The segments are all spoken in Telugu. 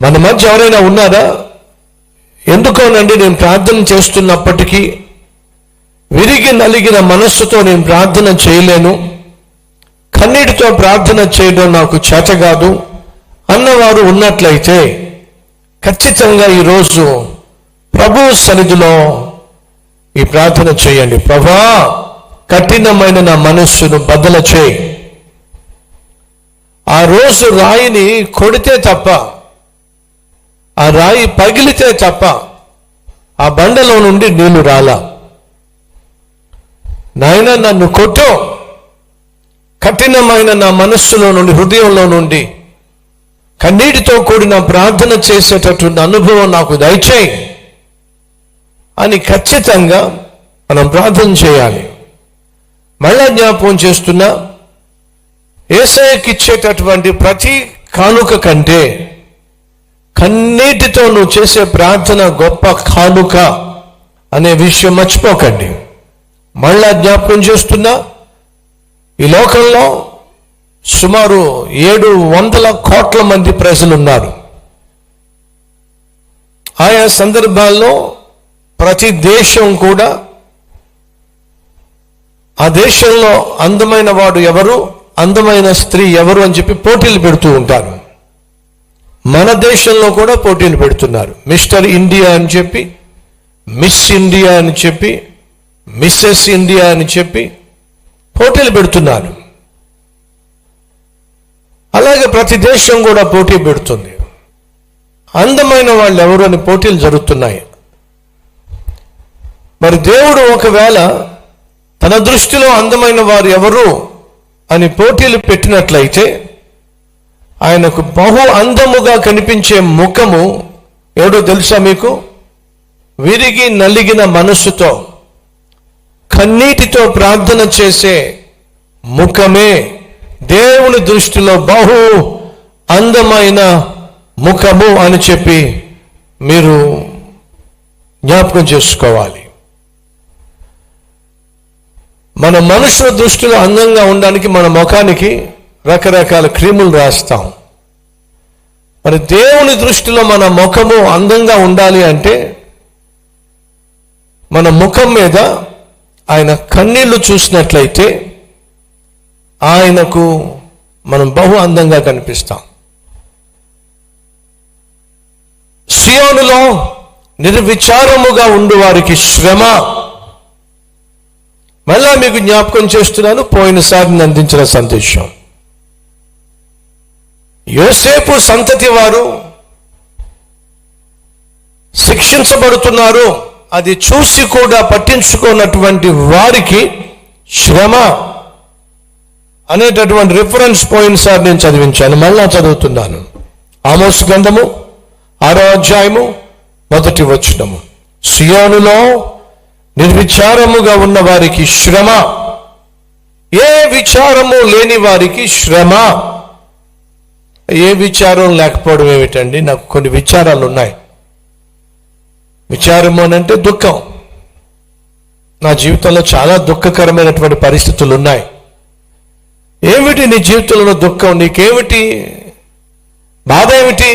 మన మధ్య ఎవరైనా ఉన్నారా? ఎందుకోనండి నేను ప్రార్థన చేస్తున్నప్పటికీ విరిగి నలిగిన మనస్సుతో నేను ప్రార్థన చేయలేను, కన్నీటితో ప్రార్థన చేయడం నాకు చేత కాదు అన్నవారు ఉన్నట్లయితే ఖచ్చితంగా ఈరోజు ప్రభు సన్నిధిలో ఈ ప్రార్థన చేయండి. ప్రభా, కఠినమైన నా మనస్సును బద్దల చేయి. ఆ రోజు రాయిని కొడితే తప్ప, ఆ రాయి పగిలితే తప్ప ఆ బండలో నుండి నీళ్లు రాలా. నాయన నన్ను కొట్టు, కఠినమైన నా మనస్సులో నుండి, హృదయంలో నుండి కన్నీటితో కూడిన ప్రార్థన చేసేటటువంటి అనుభవం నాకు దయచేయి అని ఖచ్చితంగా మనం ప్రార్థన చేయాలి. మళ్ళా జ్ఞాపకం చేస్తున్నా, యేసయ్యకి ఇచ్చేటటువంటి ప్రతి కానుక కంటే కన్నీటితో నువ్వు చేసే ప్రార్థన గొప్ప కానుక అనే విషయం మర్చిపోకండి. మళ్ళా జ్ఞాపకం చేస్తున్నా, ఈ లోకంలో సుమారు 700 కోట్ల మంది ప్రజలు ఉన్నారు. ఆయా సందర్భాల్లో ప్రతి దేశం కూడా ఆ దేశంలో అందమైన వాడు ఎవరు, అందమైన స్త్రీ ఎవరు అని చెప్పి పోటీలు పెడుతూ ఉంటారు. మన దేశంలో కూడా పోటీలు పెడుతున్నారు. మిస్టర్ ఇండియా అని చెప్పి, మిస్ ఇండియా అని చెప్పి, మిస్సెస్ ఇండియా అని చెప్పి పోటీలు పెడుతున్నారు. అలాగే ప్రతి దేశం కూడా పోటీ పెడుతుంది. అందమైన వాళ్ళు ఎవరు అని పోటీలు జరుగుతున్నాయి. మరి దేవుడు ఒకవేళ తన దృష్టిలో అందమైన వారు ఎవరు అని పోటీలు పెట్టినట్లయితే ఆయనకు బహు అందముగా కనిపించే ముఖము ఎవడో తెలుసా మీకు? విరిగి నలిగిన మనస్సుతో కన్నీటితో ప్రార్థన చేసే ముఖమే దేవుని దృష్టిలో బహు అందమైన ముఖము అని చెప్పి మీరు జ్ఞాపకం చేసుకోవాలి. మన మనుషుల దృష్టిలో అందంగా ఉండడానికి మన ముఖానికి రకరకాల క్రీములు రాస్తాం. మరి దేవుని దృష్టిలో మన ముఖము అందంగా ఉండాలి అంటే మన ముఖం మీద ఆయన కన్నీళ్లు చూసినట్లయితే ఆయనకు మనం బహు అందంగా కనిపిస్తాం. సియోనులో నిర్విచారముగా ఉండు వారికి శ్రమ. మళ్ళా మీకు జ్ఞాపకం చేస్తున్నాను, పోయినసారి అందించిన సందేశం. యోసేపు సంతతి వారు శిక్షించబడుతున్నారు, అది చూసి కూడా పట్టించుకున్నటువంటి వారికి శ్రమ అనేటటువంటి రిఫరెన్స్ పోయినసారి నేను చదివించాను. మళ్ళా చదువుతున్నాను. ఆమోసు గ్రంథము 6వ అధ్యాయము 1వ వచనము. సియోనులో నిర్విచారముగా ఉన్న వారికి శ్రమ, ఏ విచారము లేని వారికి శ్రమ. ఏ విచారం లేకపోవడం ఏమిటండి? నాకు కొన్ని విచారాలు ఉన్నాయి. విచారము అని అంటే దుఃఖం. నా జీవితంలో చాలా దుఃఖకరమైనటువంటి పరిస్థితులు ఉన్నాయి. ఏమిటి నీ జీవితంలో దుఃఖం? నీకేమిటి బాధ? ఏమిటి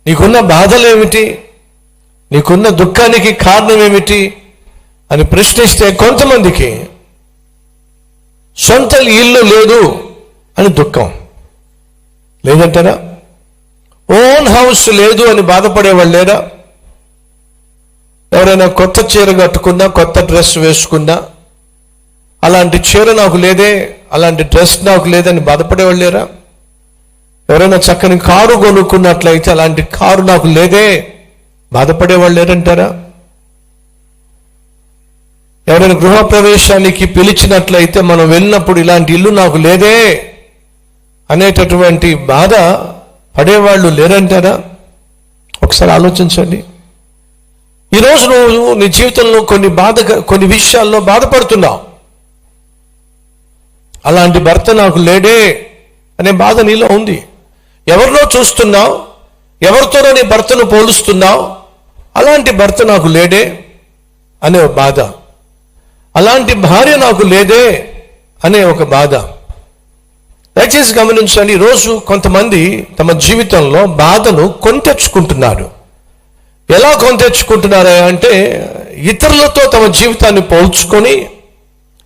నీకున్న బాధలు? ఏమిటి నీకున్న దుఃఖానికి కారణం ఏమిటి అని ప్రశ్నిస్తే కొంతమందికి సొంత ఇల్లు లేదు అని దుఃఖం. లేదంటారా? ఓన్ హౌస్ లేదు అని బాధపడేవాళ్ళు లేరా? ఎవరైనా కొత్త చీర కట్టుకున్నా, కొత్త డ్రెస్ వేసుకున్నా, అలాంటి చీర నాకు లేదే అలాంటి డ్రెస్ నాకు లేదని బాధపడేవాళ్ళు లేరా? ఎవరైనా చక్కని కారు కొనుక్కున్నట్లయితే అలాంటి కారు నాకు లేదే బాధపడేవాళ్ళు లేరంటారా? ఎవరైనా గృహప్రవేశానికి పిలిచినట్లయితే మనం వెళ్ళినప్పుడు ఇలాంటి ఇల్లు నాకు లేదే అనేటటువంటి బాధ పడేవాళ్ళు లేరంటారా? ఒకసారి ఆలోచించండి. ఈరోజు నువ్వు నీ జీవితంలో కొన్ని విషయాల్లో బాధపడుతున్నావు. అలాంటి భర్త నాకు లేడే అనే బాధ నీలో ఉంది. ఎవరినో చూస్తున్నావు, ఎవరితోనో నీ భర్తను పోలుస్తున్నావు. అలాంటి భర్త నాకు లేడే అనే ఒక బాధ, అలాంటి భార్య నాకు లేదే అనే ఒక బాధ. దయచేసి గమనించండి, ఈరోజు కొంతమంది తమ జీవితంలో బాధను కొని తెచ్చుకుంటున్నారు. ఎలా కొని తెచ్చుకుంటున్నారా అంటే ఇతరులతో తమ జీవితాన్ని పోల్చుకొని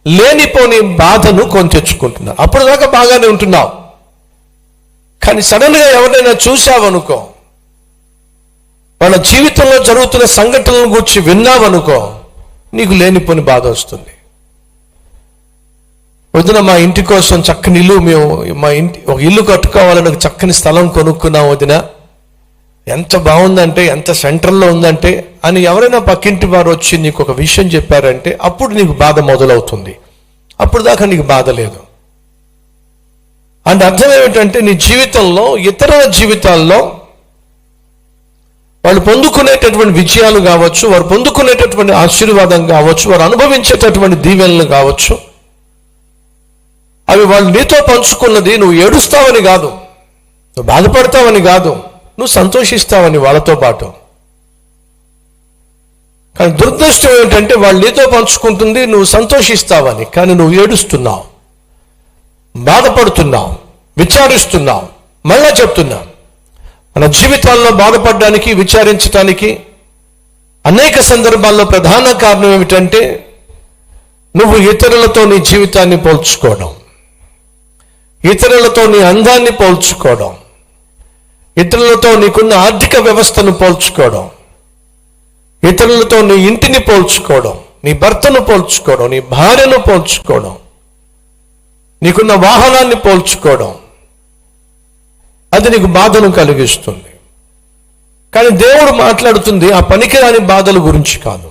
లేనిపోని బాధను కొని తెచ్చుకుంటున్నారు. అప్పుడు దాకా బాగానే ఉంటున్నావు, కానీ సడన్గా ఎవరైనా చూసావనుకో, వాళ్ళ జీవితంలో జరుగుతున్న సంఘటనల గురించి విన్నావనుకో, నీకు లేనిపోని బాధ వస్తుంది. వదిన, మా ఇంటి కోసం చక్కని ఇల్లు, మేము ఒక ఇల్లు కట్టుకోవాలని ఒక చక్కని స్థలం కొనుక్కున్నాం వదిన, ఎంత బాగుందంటే, ఎంత సెంటర్లో ఉందంటే అని ఎవరైనా పక్కింటి వారు వచ్చి నీకు ఒక విషయం చెప్పారంటే అప్పుడు నీకు బాధ మొదలవుతుంది. అప్పుడు దాకా నీకు బాధ లేదు. అంటే అర్థం ఏమిటంటే నీ జీవితంలో ఇతరుల జీవితాల్లో వాళ్ళు పొందుకునేటటువంటి విజయాలు కావచ్చు, వారు పొందుకునేటటువంటి ఆశీర్వాదం కావచ్చు, వారు అనుభవించేటటువంటి దీవెనలు కావచ్చు, అవి వాళ్ళు నీతో పంచుకున్నది నువ్వు ఏడుస్తావని కాదు, నువ్వు బాధపడతావని కాదు, నువ్వు సంతోషిస్తావని వాళ్ళతో పాటు. కానీ దురదృష్టం ఏంటంటే వాళ్ళు నీతో పంచుకుంటుంది నువ్వు సంతోషిస్తావని, కానీ నువ్వు ఏడుస్తున్నావు, బాధపడుతున్నావు, విచారిస్తున్నావు. మళ్ళా చెప్తున్నా, మన జీవితాల్లో బాధపడడానికి, విచారించడానికి అనేక సందర్భాల్లో ప్రధాన కారణం ఏమిటంటే నువ్వు ఇతరులతో నీ జీవితాన్ని పోల్చుకోవడం, ఇతరులతో నీ అందాన్ని పోల్చుకోవడం, ఇతరులతో నీకున్న ఆర్థిక వ్యవస్థను పోల్చుకోవడం, ఇతరులతో నీ ఇంటిని పోల్చుకోవడం, నీ భర్తను పోల్చుకోవడం, నీ భార్యను పోల్చుకోవడం, నీకున్న వాహనాన్ని పోల్చుకోవడం, అది నీకు బాధను కలిగిస్తుంది. కానీ దేవుడు మాట్లాడుతుంది ఆ పనికిరాని బాధల గురించి కాదు.